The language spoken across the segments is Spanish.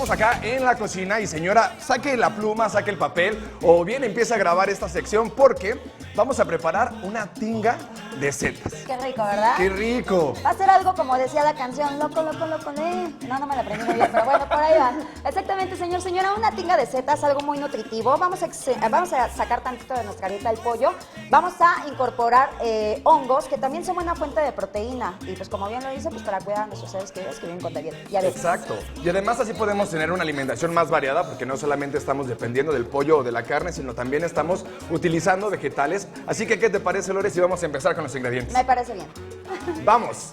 estamos acá en la cocina y señora, saque la pluma, saque el papel o bien empiece a grabar esta sección porque vamos a preparar una tinga de setas. Qué rico, ¿verdad? ¡Qué rico! Va a ser algo como decía la canción, loco, loco, loco, No me la aprendí muy bien, pero bueno, por ahí va. Exactamente, señor, señora, una tinga de setas, algo muy nutritivo. Vamos a sacar tantito de nuestra dieta el pollo. Vamos a incorporar hongos, que también son buena fuente de proteína. Y pues como bien lo dice, pues para cuidar a nuestros seres queridos que viven con diabetes. Exacto. Y además así podemos tener una alimentación más variada porque no solamente estamos dependiendo del pollo o de la carne, sino también estamos utilizando vegetales. Así que, ¿qué te parece, Lore, si vamos a empezar con los ingredientes? Me parece bien. ¡Vamos!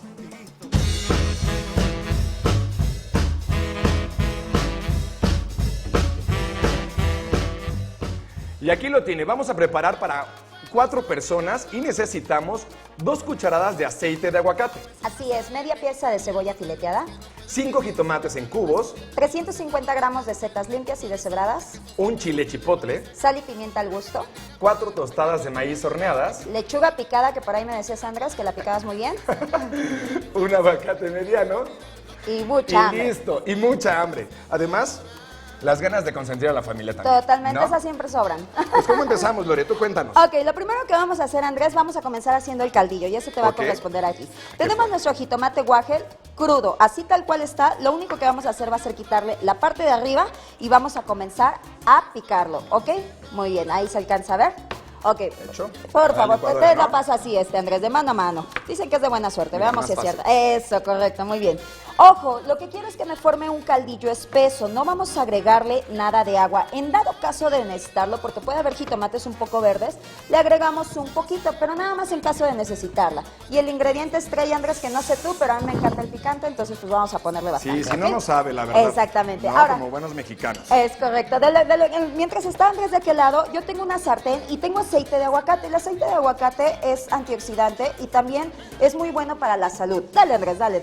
Y aquí lo tiene. Vamos a preparar para 4 personas y necesitamos 2 cucharadas de aceite de aguacate. Así es, media pieza de cebolla fileteada, 5 jitomates en cubos, 350 gramos de setas limpias y deshebradas, un chile chipotle, sal y pimienta al gusto, 4 tostadas de maíz horneadas, lechuga picada, que por ahí me decías, Andrés, que la picabas muy bien, un aguacate mediano y mucha y hambre. listo, y mucha hambre. Además, las ganas de consentir a la familia también. Totalmente, ¿no? esas siempre sobran. Pues, ¿cómo empezamos, Lore? Tú cuéntanos. Ok, lo primero que vamos a hacer, Andrés, vamos a comenzar haciendo el caldillo y eso te va a corresponder aquí. Tenemos nuestro jitomate guajel crudo, así tal cual está. Lo único que vamos a hacer va a ser quitarle la parte de arriba y vamos a comenzar a picarlo, ¿ok? Muy bien, ahí se alcanza a ver. Ok, Hecho. por favor, Licuadora, te la ¿no? pasa así, Andrés, de mano a mano. Dicen que es de buena suerte, Mira, veamos si es más cierto. Eso, correcto, muy bien. Ojo, lo que quiero es que me forme un caldillo espeso, no vamos a agregarle nada de agua. En dado caso de necesitarlo, porque puede haber jitomates un poco verdes, le agregamos un poquito, pero nada más en caso de necesitarla. Y el ingrediente estrella, Andrés, que no sé tú, pero a mí me encanta el picante, entonces pues vamos a ponerle bastante. Sí, si ¿ok? no, no sabe, la verdad. Exactamente. No, Ahora, como buenos mexicanos. es correcto. Mientras está Andrés de aquel lado, yo tengo una sartén y tengo aceite de aguacate. El aceite de aguacate es antioxidante y también es muy bueno para la salud. Dale, Andrés, dale.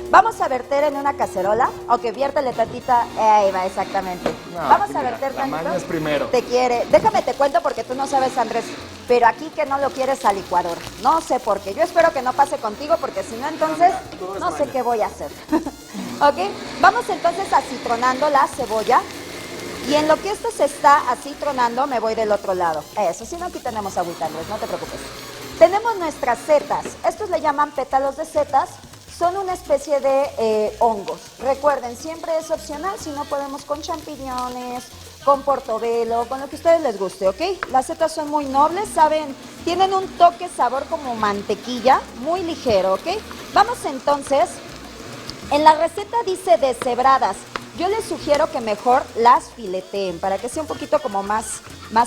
Vamos a verter en una cacerola. Ok, viértele tantita. Ahí va, exactamente. No, Vamos mira, a verter la tantito. maña es primero. Te quiere. Déjame te cuento porque tú no sabes, Andrés. Pero aquí que no lo quieres al licuador. No sé por qué. Yo espero que no pase contigo porque si no, entonces no sé qué voy a hacer. Ok, vamos entonces acitronando la cebolla. Y en lo que esto se está así tronando, me voy del otro lado. Eso, si no, aquí tenemos agüita, Andrés, no te preocupes. Tenemos nuestras setas. Estos le llaman pétalos de setas. Son una especie de hongos. Recuerden, siempre es opcional, si no podemos con champiñones, con portobelo, con lo que a ustedes les guste, ¿ok? Las setas son muy nobles, ¿saben? Tienen un toque, sabor como mantequilla, muy ligero, ¿ok? Vamos entonces, en la receta dice deshebradas. Yo les sugiero que mejor las fileteen para que sea un poquito como más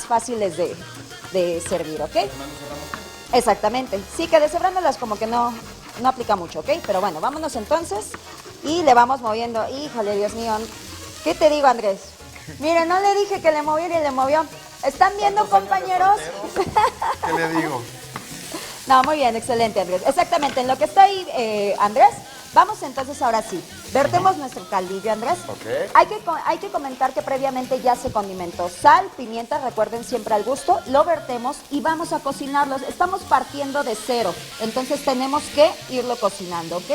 fáciles de servir, ¿ok? Exactamente. Sí, que deshebrándolas como que no aplica mucho, ¿ok? Pero bueno, vámonos entonces y le vamos moviendo. Híjole, Dios mío. ¿Qué te digo, Andrés? Miren, no le dije que le moviera y le movió. ¿Están viendo, compañeros? ¿Qué le digo? No, muy bien, excelente, Andrés. Exactamente, en lo que está ahí, Andrés, vamos entonces ahora sí. Vertemos nuestro caldillo, Andrés. Ok. Hay que comentar que previamente ya se condimentó. Sal, pimienta, recuerden siempre al gusto. Lo vertemos y vamos a cocinarlos. Estamos partiendo de cero, entonces tenemos que irlo cocinando, ¿ok?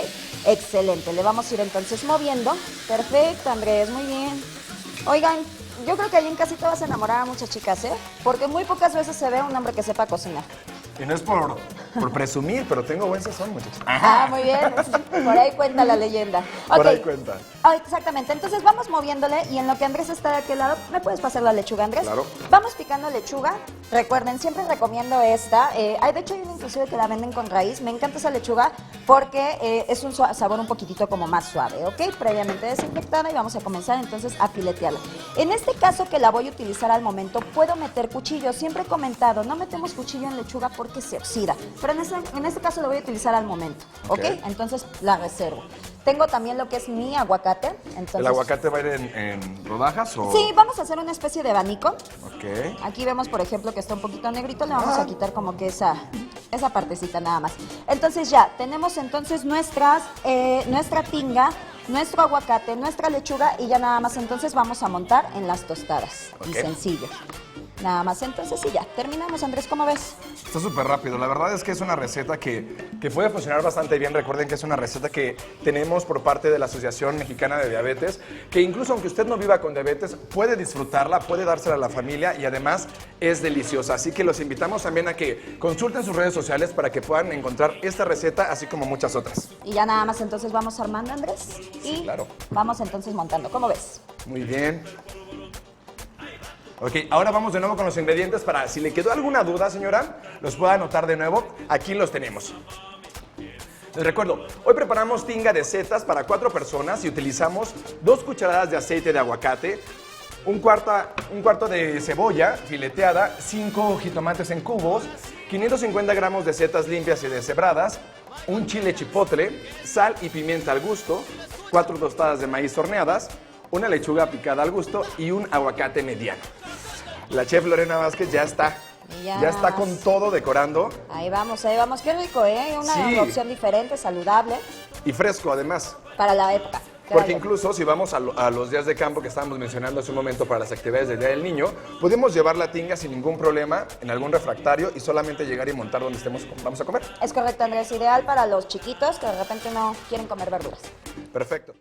Excelente, le vamos a ir entonces moviendo. Perfecto, Andrés, muy bien. Oigan, yo creo que ahí en casita vas a enamorar a muchas chicas, ¿eh? Porque muy pocas veces se ve un hombre que sepa cocinar. Y no es por presumir, pero tengo buen sazón, muchachos. Ah, muy bien. Por ahí cuenta la leyenda. Por Ok. ahí cuenta. Ah, exactamente. Entonces vamos moviéndole y en lo que Andrés está de aquel lado, ¿me puedes pasar la lechuga, Andrés? Claro. Vamos picando lechuga. Recuerden, siempre recomiendo esta. De hecho, hay una inclusive que la venden con raíz. Me encanta esa lechuga porque es un sabor un poquitito como más suave, ¿ok? Previamente desinfectada y vamos a comenzar entonces a filetearla. En este caso que la voy a utilizar al momento, puedo meter cuchillo. Siempre he comentado, no metemos cuchillo en lechuga porque se oxida. Pero en este caso lo voy a utilizar al momento, ¿ok? Entonces la reservo. Tengo también lo que es mi aguacate. Entonces, ¿El aguacate va a ir en rodajas o...? Sí, vamos a hacer una especie de abanico. Ok. Aquí vemos, por ejemplo, que está un poquito negrito. Le vamos a quitar como que esa partecita nada más. Entonces ya, tenemos entonces nuestra tinga, nuestro aguacate, nuestra lechuga y ya nada más entonces vamos a montar en las tostadas. Ok. Y sencillo. Nada más entonces y ya. Terminamos, Andrés, ¿cómo ves? Está súper rápido. La verdad es que es una receta que puede funcionar bastante bien. Recuerden que es una receta que tenemos por parte de la Asociación Mexicana de Diabetes, que incluso aunque usted no viva con diabetes, puede disfrutarla, puede dársela a la familia y además es deliciosa. Así que los invitamos también a que consulten sus redes sociales para que puedan encontrar esta receta, así como muchas otras. Y ya nada más entonces vamos armando, Andrés. Y claro. Vamos entonces montando. ¿Cómo ves? Muy bien. Ok, ahora vamos de nuevo con los ingredientes para, si le quedó alguna duda, señora, los pueda anotar de nuevo. Aquí los tenemos. Les recuerdo, hoy preparamos tinga de setas para 4 personas y utilizamos 2 cucharadas de aceite de aguacate, un cuarto de cebolla fileteada, 5 jitomates en cubos, 550 gramos de setas limpias y deshebradas, un chile chipotle, sal y pimienta al gusto, 4 tostadas de maíz horneadas, una lechuga picada al gusto y un aguacate mediano. La chef Lorena Vázquez ya está. Ya está con todo decorando. Ahí vamos, ahí vamos. Qué rico, ¿eh? Una Sí. opción diferente, saludable, Y fresco, además. para la época. Porque Queda incluso si vamos a los días de campo que estábamos mencionando hace un momento para las actividades del Día del Niño, podemos llevar la tinga sin ningún problema en algún refractario y solamente llegar y montar donde vamos a comer. bien. Es correcto, Andrés. Ideal para los chiquitos que de repente no quieren comer verduras. Perfecto.